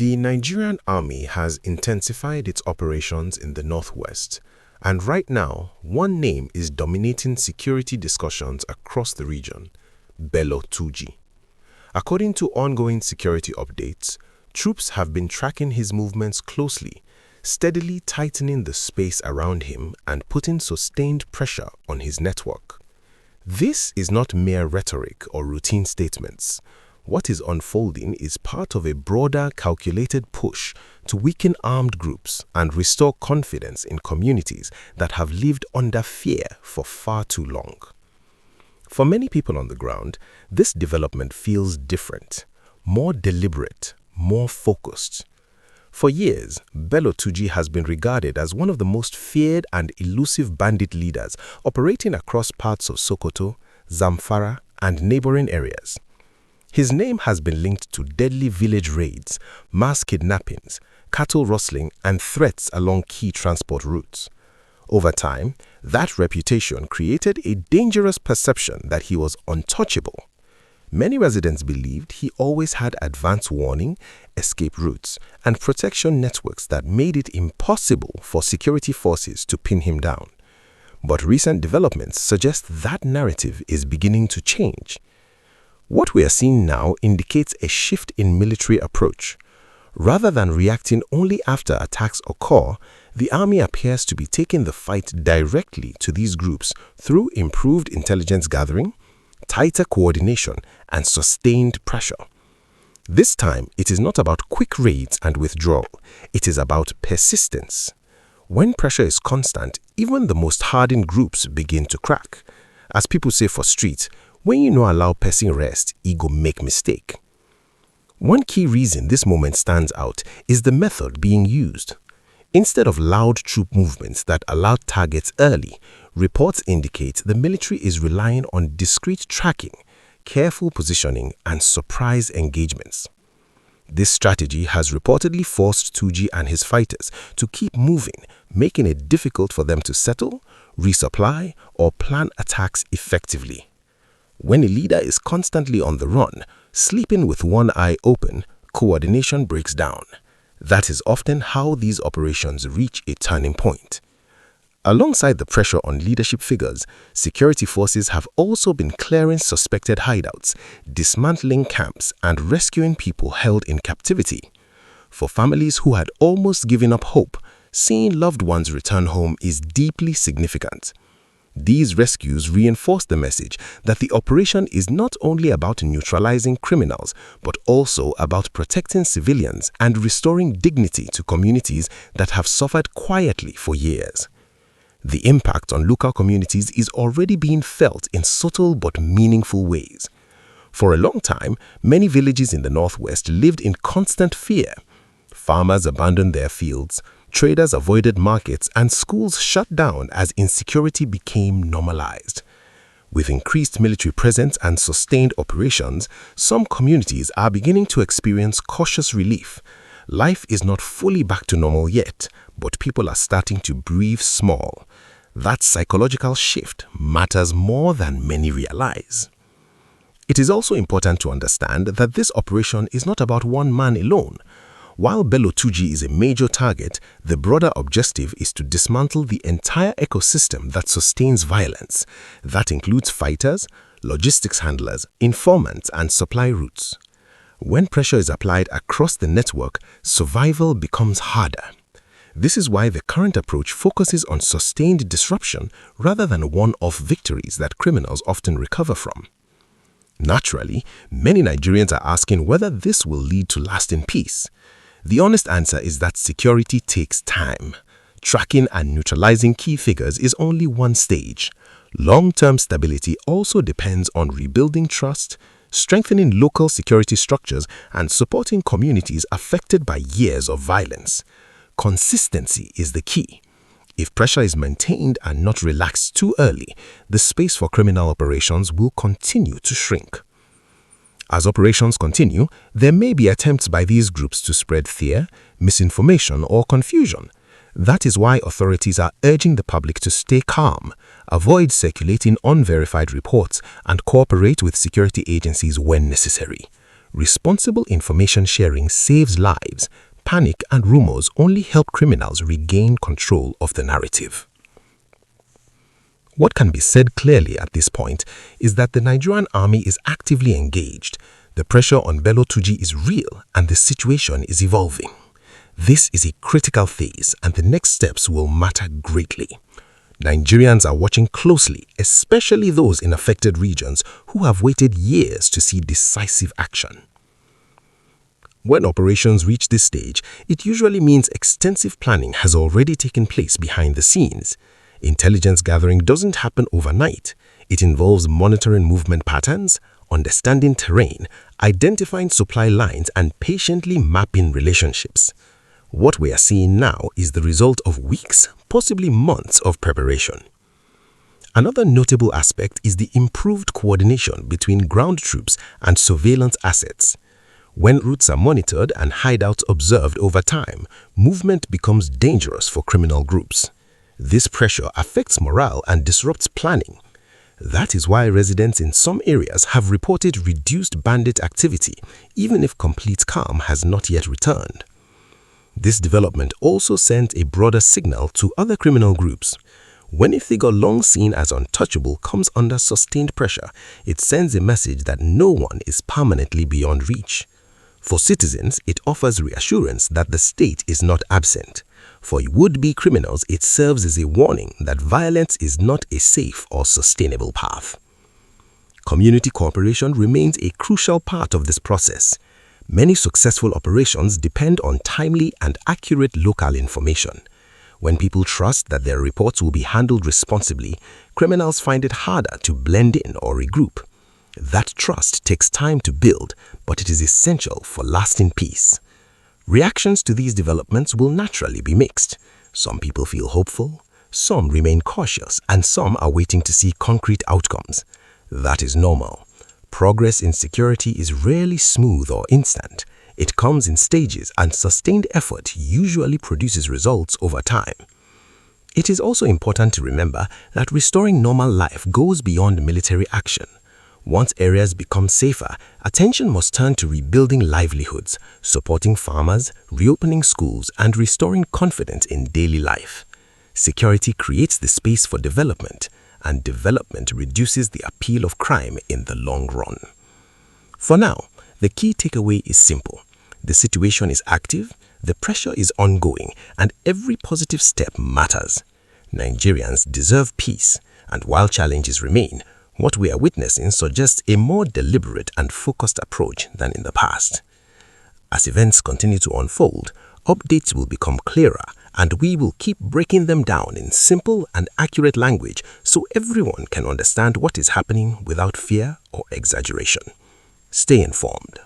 The Nigerian Army has intensified its operations in the northwest, and right now, one name is dominating security discussions across the region: Bello Turji. According to ongoing security updates, troops have been tracking his movements closely, steadily tightening the space around him and putting sustained pressure on his network. This is not mere rhetoric or routine statements. What is unfolding is part of a broader, calculated push to weaken armed groups and restore confidence in communities that have lived under fear for far too long. For many people on the ground, this development feels different, more deliberate, more focused. For years, Bello Turji has been regarded as one of the most feared and elusive bandit leaders operating across parts of Sokoto, Zamfara, and neighboring areas. His name has been linked to deadly village raids, mass kidnappings, cattle rustling, and threats along key transport routes. Over time, that reputation created a dangerous perception that he was untouchable. Many residents believed he always had advance warning, escape routes, and protection networks that made it impossible for security forces to pin him down. But recent developments suggest that narrative is beginning to change. What we are seeing now indicates a shift in military approach. Rather than reacting only after attacks occur, the army appears to be taking the fight directly to these groups through improved intelligence gathering, tighter coordination, and sustained pressure. This time, it is not about quick raids and withdrawal. It is about persistence. When pressure is constant, even the most hardened groups begin to crack. As people say for street, when you no allow person rest, e go make mistake. One key reason this moment stands out is the method being used. Instead of loud troop movements that allow targets early, reports indicate the military is relying on discreet tracking, careful positioning, and surprise engagements. This strategy has reportedly forced Turji and his fighters to keep moving, making it difficult for them to settle, resupply, or plan attacks effectively. When a leader is constantly on the run, sleeping with one eye open, coordination breaks down. That is often how these operations reach a turning point. Alongside the pressure on leadership figures, security forces have also been clearing suspected hideouts, dismantling camps, and rescuing people held in captivity. For families who had almost given up hope, seeing loved ones return home is deeply significant. These rescues reinforce the message that the operation is not only about neutralizing criminals, but also about protecting civilians and restoring dignity to communities that have suffered quietly for years. The impact on local communities is already being felt in subtle but meaningful ways. For a long time, many villages in the northwest lived in constant fear. Farmers abandoned their fields, traders avoided markets, and schools shut down as insecurity became normalized. With increased military presence and sustained operations, some communities are beginning to experience cautious relief. Life is not fully back to normal yet, but people are starting to breathe small. That psychological shift matters more than many realize. It is also important to understand that this operation is not about one man alone. While Bello Turji is a major target, the broader objective is to dismantle the entire ecosystem that sustains violence. That includes fighters, logistics handlers, informants, and supply routes. When pressure is applied across the network, survival becomes harder. This is why the current approach focuses on sustained disruption rather than one-off victories that criminals often recover from. Naturally, many Nigerians are asking whether this will lead to lasting peace. The honest answer is that security takes time. Tracking and neutralizing key figures is only one stage. Long-term stability also depends on rebuilding trust, strengthening local security structures, and supporting communities affected by years of violence. Consistency is the key. If pressure is maintained and not relaxed too early, the space for criminal operations will continue to shrink. As operations continue, there may be attempts by these groups to spread fear, misinformation, or confusion. That is why authorities are urging the public to stay calm, avoid circulating unverified reports, and cooperate with security agencies when necessary. Responsible information sharing saves lives. Panic and rumors only help criminals regain control of the narrative. What can be said clearly at this point is that the Nigerian Army is actively engaged. The pressure on Bello Turji is real and the situation is evolving. This is a critical phase and the next steps will matter greatly. Nigerians are watching closely, especially those in affected regions who have waited years to see decisive action. When operations reach this stage, it usually means extensive planning has already taken place behind the scenes. Intelligence gathering doesn't happen overnight. It involves monitoring movement patterns, understanding terrain, identifying supply lines, and patiently mapping relationships. What we are seeing now is the result of weeks, possibly months of preparation. Another notable aspect is the improved coordination between ground troops and surveillance assets. When routes are monitored and hideouts observed over time, movement becomes dangerous for criminal groups. This pressure affects morale and disrupts planning. That is why residents in some areas have reported reduced bandit activity, even if complete calm has not yet returned. This development also sends a broader signal to other criminal groups. When a figure long seen as untouchable comes under sustained pressure, it sends a message that no one is permanently beyond reach. For citizens, it offers reassurance that the state is not absent. For would-be criminals, it serves as a warning that violence is not a safe or sustainable path. Community cooperation remains a crucial part of this process. Many successful operations depend on timely and accurate local information. When people trust that their reports will be handled responsibly, criminals find it harder to blend in or regroup. That trust takes time to build, but it is essential for lasting peace. Reactions to these developments will naturally be mixed. Some people feel hopeful, some remain cautious, and some are waiting to see concrete outcomes. That is normal. Progress in security is rarely smooth or instant. It comes in stages, and sustained effort usually produces results over time. It is also important to remember that restoring normal life goes beyond military action. Once areas become safer, attention must turn to rebuilding livelihoods, supporting farmers, reopening schools, and restoring confidence in daily life. Security creates the space for development, and development reduces the appeal of crime in the long run. For now, the key takeaway is simple. The situation is active, the pressure is ongoing, and every positive step matters. Nigerians deserve peace, and while challenges remain, what we are witnessing suggests a more deliberate and focused approach than in the past. As events continue to unfold, updates will become clearer, and we will keep breaking them down in simple and accurate language so everyone can understand what is happening without fear or exaggeration. Stay informed.